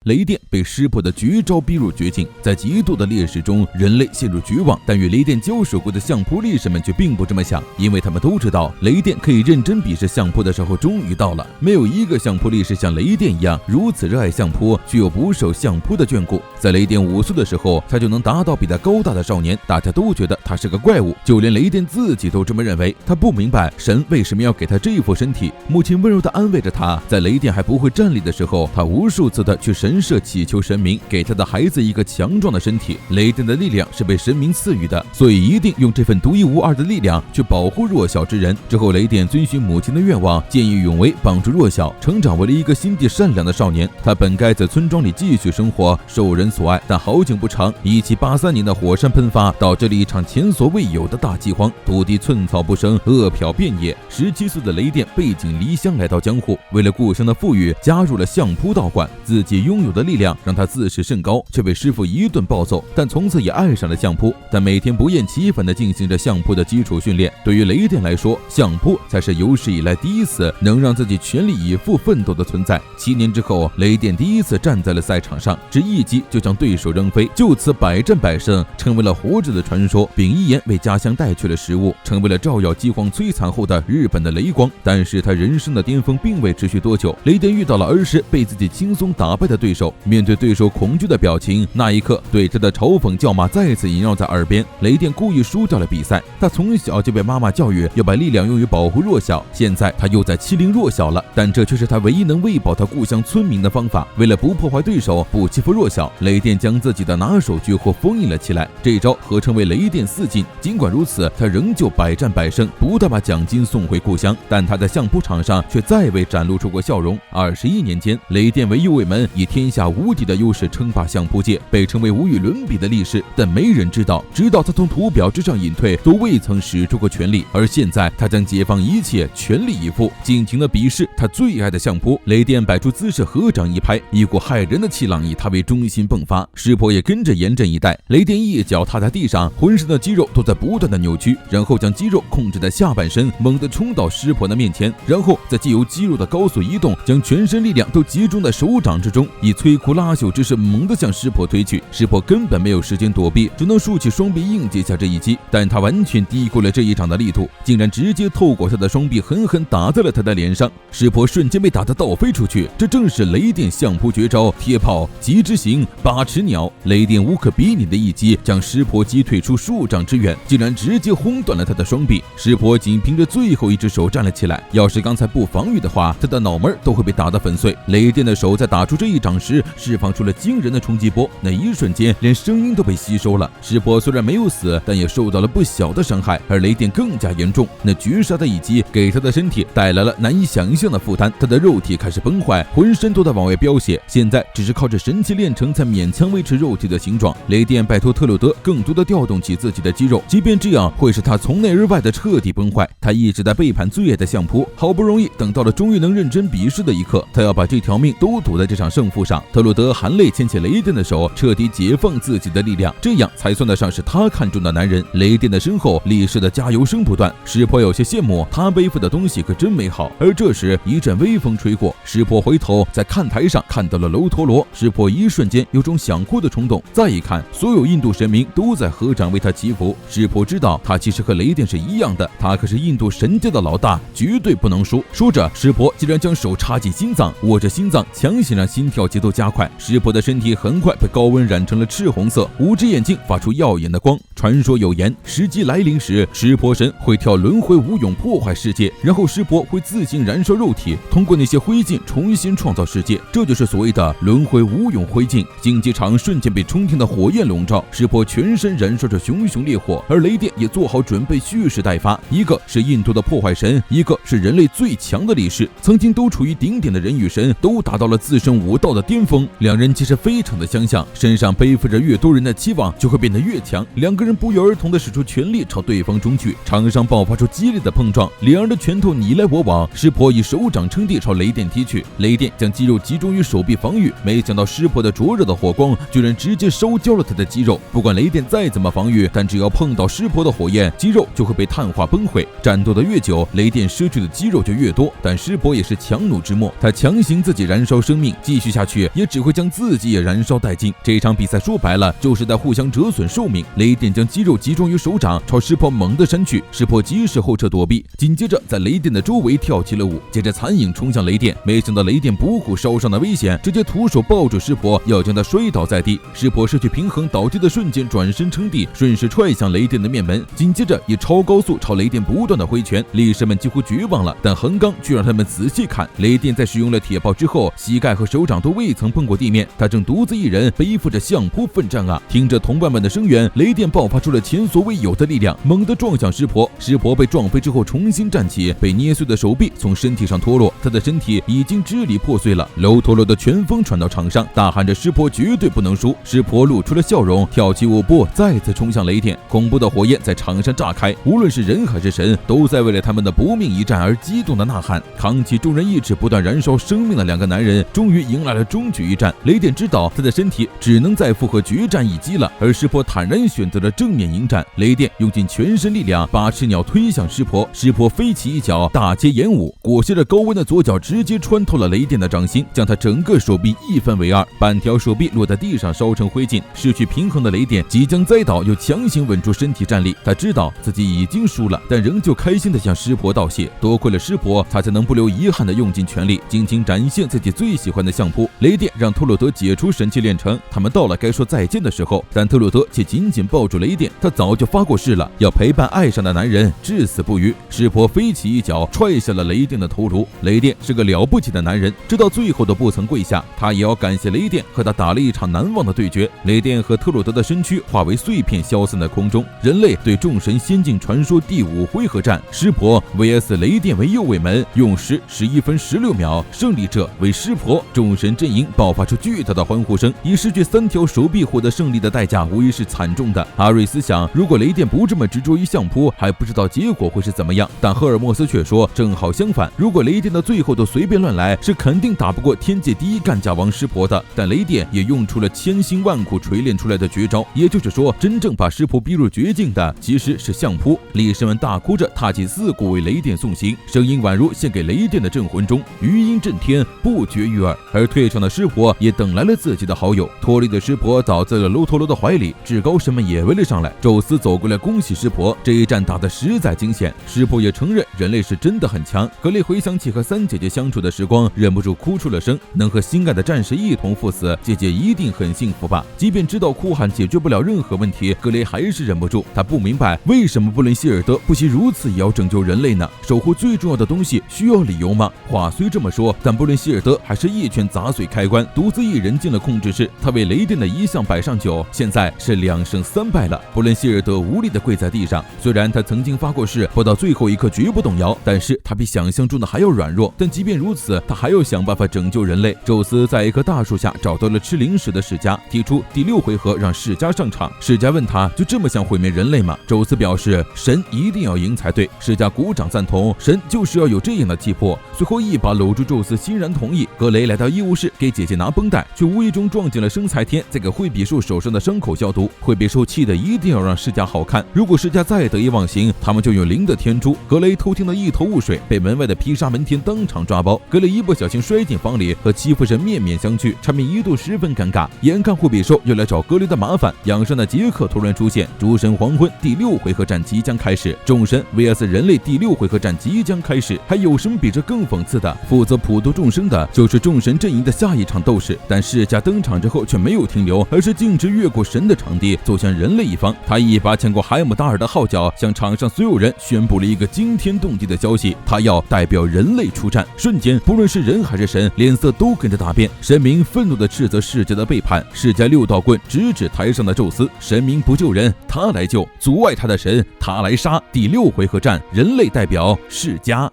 雷电被师婆的绝招逼入绝境，在极度的劣势中，人类陷入绝望。但与雷电交手过的相扑力士们却并不这么想，因为他们都知道雷电可以认真比试相扑的时候终于到了。没有一个相扑力士像雷电一样如此热爱相扑，却又不受相扑的眷顾。在雷电5岁的时候，他就能达到比他高大的少年，大家都觉得他是个怪物，就连雷电自己都这么认为。他不明白神为什么要给他这副身体。母亲温柔地安慰着他，在雷电还不会站立的时候，他无数次的去神社祈求神明给他的孩子一个强壮的身体。雷电的力量是被神明赐予的，所以一定用这份独一无二的力量去保护弱小之人。之后雷电遵循母亲的愿望，见义勇为，帮助弱小，成长为了一个心地善良的少年。他本该在村庄里继续生活，受人所爱，但好景不长，1783年的火山喷发导致了一场前所未有的大饥荒，土地寸草不生，饿殍遍野。17岁的雷电背井离乡来到江户，为了故乡的富裕，加入了相扑道馆。自己拥有的力量让他自视甚高，却被师傅一顿暴揍，但从此也爱上了相扑。但每天不厌其烦地进行着相扑的基础训练。对于雷电来说，相扑才是有史以来第一次能让自己全力以赴奋斗的存在。7年之后，雷电第一次站在了赛场上，只一击就将对手扔飞，就此百战百胜，成为了活着的传说，并一言为家乡带去了食物，成为了照耀饥荒摧残后的日本的雷光。但是他人生的巅峰并未持续多久，雷电遇到了儿时被自己轻松打败的对手。面对对手恐惧的表情，那一刻对他的嘲讽叫骂再次萦绕在耳边。雷电故意输掉了比赛，他从小就被妈妈教育要把力量用于保护弱小，现在他又在欺凌弱小了，但这却是他唯一能喂饱他故乡村民的方法。为了不破坏对手，不欺负弱小，雷电将自己的拿手绝活封印了起来，这一招合称为雷电4进。尽管如此，他仍旧百战百胜，不但把奖金送回故乡，但他在相扑场上却再未展露出过笑容。21年间，雷电为右卫门以天下无敌的优势称霸相扑界，被称为无与伦比的力士。但没人知道，直到他从图表之上隐退，都未曾使出过全力。而现在，他将解放一切，全力以赴，尽情的比试他最爱的相扑。雷电摆出姿势，合掌一拍，一股骇人的气浪以他为中心迸发，师婆也跟着严阵以待。雷电一脚踏在地上，浑身的肌肉都在不断的扭曲，然后将肌肉控制在下半身，猛地冲到师婆的面前，然后再借由肌肉的高速移动，将全身力量都集中在手掌之中，以摧枯拉朽之势猛地向师婆推去。师婆根本没有时间躲避，只能竖起双臂应接下这一击，但他完全低估了这一掌的力度，竟然直接透过他的双臂狠狠打在了他的脸上。师婆瞬间被打得倒飞出去，这正是雷电相扑绝招贴炮急之行8尺鸟。雷电无可比拟的一击将师婆击退出数丈之远，竟然直接轰断了他的双臂。师婆仅凭着最后一只手站了起来，要是刚才不防御的话，他的脑门都会被打得粉碎。雷电的手在打出这一掌时释放出了惊人的冲击波，那一瞬间连声音都被吸收了。师婆虽然没有死，但也受到了不小的伤害，而雷电更加严重，那绝杀的一击给他的身体带来了难以想象的负担，他的肉体开始崩坏，浑身都在往外飙血，现在只是靠着神器炼成才勉强维持肉体的形状。雷电拜托特鲁德更多的调动起自己的肌肉，即便这样会使他从内而外的彻底崩坏。他一直在背叛最爱的相扑，好不容易等到了终于能认真比试的一刻，他要把这条命都赌在这场胜负上。特鲁德含泪牵起雷电的手，彻底解放自己的力量，这样才算得上是他看中的男人。雷电的身后，力士的加油声不断，师婆有些羡慕，他背负的东西可真美好。而这时一阵微风吹过，师婆回头在看台上看到了楼陀罗，师婆一瞬间有种想哭的冲动，再一看，所有印度神明都在合掌为他祈福。师婆知道他其实和雷电是一样的，他可是印度神家的老大，绝对不能输。说着，师婆竟然将手插进心脏，握着心脏强行让心跳节奏加快。师婆的身体很快被高温染成了赤红色，五只眼睛发出耀眼的光。传说有言，时机来临时，湿婆神会跳轮回无勇破坏世界，然后湿婆会自行燃烧肉体，通过那些灰烬重新创造世界，这就是所谓的轮回无勇灰烬。竞技场瞬间被冲天的火焰笼罩，湿婆全身燃烧着熊熊烈火，而雷电也做好准备蓄势待发。一个是印度的破坏神，一个是人类最强的力士，曾经都处于顶点的人与神都达到了自身武道的巅峰，两人其实非常的相像，身上背负着越多人的期望，就会变得越强。两个人不约而同地使出全力朝对方冲去，场上爆发出激烈的碰撞，两人的拳头你来我往。湿婆以手掌撑地朝雷电踢去，雷电将肌肉集中于手臂防御，没想到湿婆的灼热的火光居然直接烧焦了他的肌肉。不管雷电再怎么防御，但只要碰到湿婆的火焰，肌肉就会被碳化崩毁。战斗的越久，雷电失去的肌肉就越多，但湿婆也是强弩之末，他强行自己燃烧生命，继续下去去，也只会将自己也燃烧殆尽。这场比赛说白了就是在互相折损寿命。雷电将肌肉集中于手掌，朝湿婆猛地扇去，湿婆及时后撤躲避，紧接着在雷电的周围跳起了舞，接着残影冲向雷电。没想到雷电不顾烧伤的危险，直接徒手抱住湿婆，要将他摔倒在地。湿婆失去平衡倒地的瞬间转身撑地，顺势踹向雷电的面门，紧接着以超高速朝雷电不断的挥拳。力士们几乎绝望了，但横纲却让他们仔细看，雷电在使用了铁炮之后，膝盖和手掌都未曾碰过地面，他正独自一人背负着相扑奋战啊！听着同伴们的声援，雷电爆发出了前所未有的力量，猛地撞向湿婆。湿婆被撞飞之后重新站起，被捏碎的手臂从身体上脱落，他的身体已经支离破碎了。楼陀螺的拳风传到场上，大喊着湿婆绝对不能输。湿婆露出了笑容，跳起舞步，再次冲向雷电。恐怖的火焰在场上炸开，无论是人还是神，都在为了他们的搏命一战而激动的呐喊。扛起众人意志不断燃烧生命的两个男人，终于迎来了终局一战。雷电知道他的身体只能再负荷决战一击了，而湿婆坦然选择了正面迎战。雷电用尽全身力量把赤鸟推向湿婆，湿婆飞起一脚大接演武，裹挟着高温的左脚直接穿透了雷电的掌心，将他整个手臂一分为二，半条手臂落在地上烧成灰烬。失去平衡的雷电即将栽倒，又强行稳住身体站立。他知道自己已经输了，但仍旧开心地向湿婆道谢。多亏了湿婆，他才能不留遗憾地用尽全力，尽情展现自己最喜欢的相扑。雷电让特洛德解除神器炼成，他们到了该说再见的时候，但特洛德却紧紧抱住雷电。他早就发过誓了，要陪伴爱上的男人至死不渝。湿婆飞起一脚踹下了雷电的头颅。雷电是个了不起的男人，直到最后都不曾跪下。他也要感谢雷电和他打了一场难忘的对决。雷电和特洛德的身躯化为碎片消散在空中。人类对众神仙境传说第5回合战，湿婆 vs 雷电为右卫门，用时11分16秒，胜利者为湿婆。众神阵营爆发出巨大的欢呼声，以失去3条手臂获得胜利的代价无疑是惨重的。阿瑞斯想，如果雷电不这么执着于相扑，还不知道结果会是怎么样。但赫尔墨斯却说正好相反，如果雷电到最后都随便乱来，是肯定打不过天界第一干架王湿婆的。但雷电也用出了千辛万苦锤炼出来的绝招，也就是说，真正把湿婆逼入绝境的其实是相扑。力士们大哭着踏起4股为雷电送行，声音宛如献给雷电的镇魂钟，余音震天，不绝于耳。而退场的湿婆也等来了自己的好友，脱力的湿婆倒在了楼陀螺的怀里，至高神们也围了上来。宙斯走过来恭喜湿婆，这一战打得实在惊险。湿婆也承认人类是真的很强。格雷回想起和3姐姐相处的时光，忍不住哭出了声。能和心爱的战士一同赴死，姐姐一定很幸福吧？即便知道哭喊解决不了任何问题，格雷还是忍不住。他不明白为什么布伦希尔德不惜如此也要拯救人类呢？守护最重要的东西需要理由吗？话虽这么说，但布伦希尔德还是一拳砸碎开关，独自一人进了控制室。他为雷电的一向摆上酒，现在是2胜3败了。布伦希尔德无力地跪在地上。虽然他曾经发过誓，不到最后一刻绝不动摇，但是他比想象中的还要软弱。但即便如此，他还要想办法拯救人类。宙斯在一棵大树下找到了吃零食的世家，提出第6回合让世家上场。世家问他就这么想毁灭人类吗？宙斯表示神一定要赢才对。世家鼓掌赞同，神就是要有这样的气魄。随后一把搂住宙斯，欣然同意。格雷来到医务室给姐姐拿绷带，却无意中撞见了生财天在给惠比寿手上的伤口消毒。惠比寿气得一定要让世家好看，如果世家再得意忘形，他们就有灵的天诛。格雷偷听得一头雾水，被门外的毗沙门天当场抓包。格雷一不小心摔进房里，和欺负神面面相觑，场面一度十分尴尬。眼看惠比寿又来找格雷的麻烦，养伤的杰克突然出现。诸神黄昏第6回合战即将开始，众神 vs 人类第6回合战即将开始。还有什么比这更讽刺的？负责普度众生的就是众神阵营的下一场斗士。但世家登场之后却没有停留，而是径直越过神的场地，走向人类一方。他一把抢过海姆达尔的号角，向场上所有人宣布了一个惊天动地的消息：他要代表人类出战。瞬间，不论是人还是神，脸色都跟着大变。神明愤怒地斥责世家的背叛，世家6道棍直指台上的宙斯。神明不救人，他来救；阻碍他的神，他来杀。第6回合战，人类代表世家。